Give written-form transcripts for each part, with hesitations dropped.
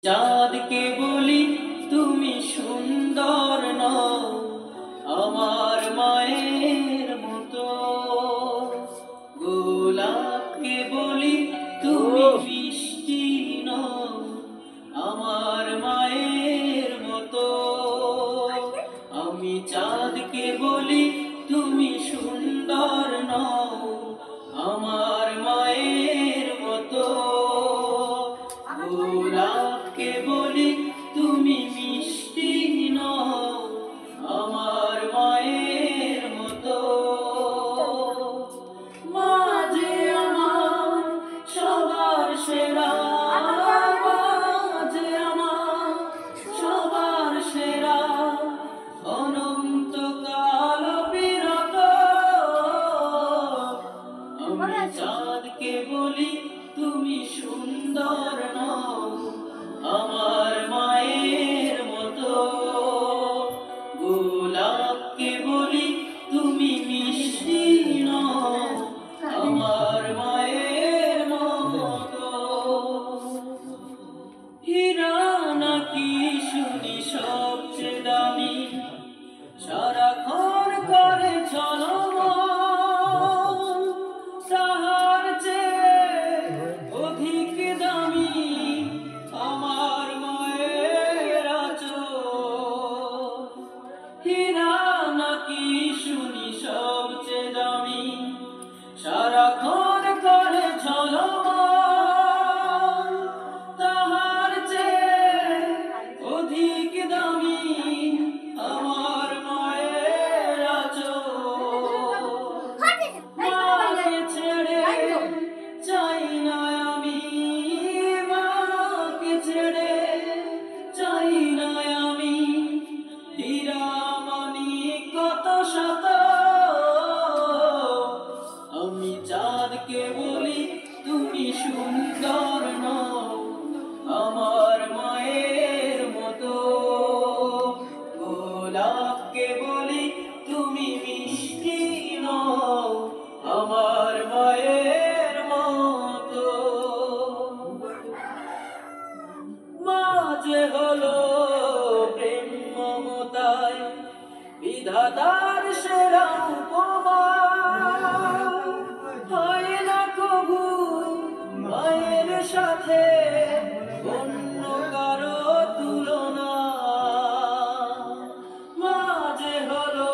চাঁদকে বলি তুমি সুন্দর নও, আমার মায়ের মতো। গোলাপকে বলি তুমি মিষ্টি নও, আমার মায়ের মতো। আমি চাঁদকে বলি তুমি সুন্দর নও, আমার মায়ের মতো। গোলাপকে বলি তুমি মিষ্টি নও, আমার মায়ের মতো। মা যে আমার সবার সেরা, মা যে আমার সবার সেরা, অনন্তকাল বিরত। আমি চাঁদকে বলি তুমি সুন্দর নও, আমার মায়ের মতো। গোলাপকে বলি তুমি মিষ্টি নও, আমার মায়ের মতো। হীরা নাকি শুনি সবচেয়ে দামি, সারাক্ষণ করে ঝলমল, তাহার চেয়ে অধিক দামি আমার মায়ের আঁচল। হীরা নাকি শুনি সবচেয়ে দামি, সারাক্ষণ করে ঝলমল, তাহার চেয়ে অধিক দামি আমার মায়ের আঁচল। মাকে ছেড়ে চাই না আমি, মাকে ছেড়ে চাই না আমি, হীরা মানিক কত শত। আমি চাঁদকে বলি তুমি সুন্দর নও, আমার মায়ের মতো। গোলাপকে বলি তুমি মিষ্টি নও, আমার মায়ের মতো। মা যে হলো প্রেম মমতায় বিধাতার সেরা উপমা, হয় না কবু মায়ের সাথে অন্য কারো তুলনা। মা যে হলো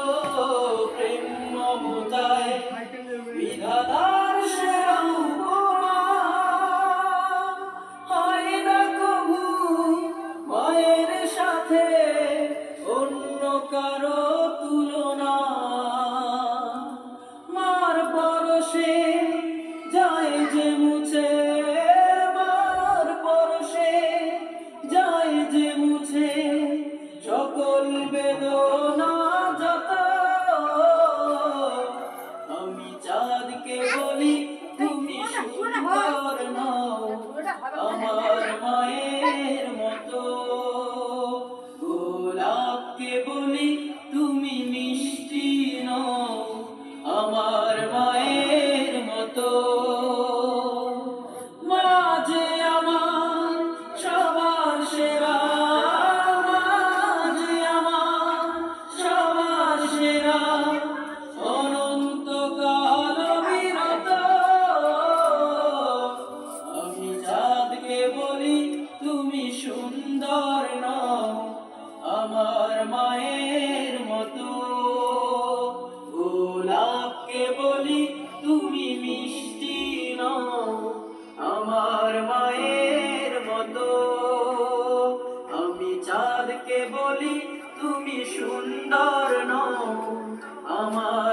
প্রেম মমতায় বিধাতার সেরা উপমা, হয় না কবু মায়ের সাথে অন্য কারো তুলনা। মার পরশে যায় যে মুছে, মার পরশে যায় যে মুছে সকল বেদনা যত। আমি চাঁদকে বলি তুমি সুন্দর নও, আমার মায়ের মতো। গোলাপকে বলি তুমি মিষ্টি নও, আমার মায়ের মতো। মা যে আমার সবার সেরা, মা যে আমার সবার সেরা, অনন্তকাল বিরত। আমি চাঁদকে বলি তুমি সুন্দর নও, আমার মায়ের মতো। গোলাপকে বলি তুমি মিষ্টি নও, আমার মায়ের মতো। আমি চাঁদকে বলি তুমি সুন্দর নও, আমার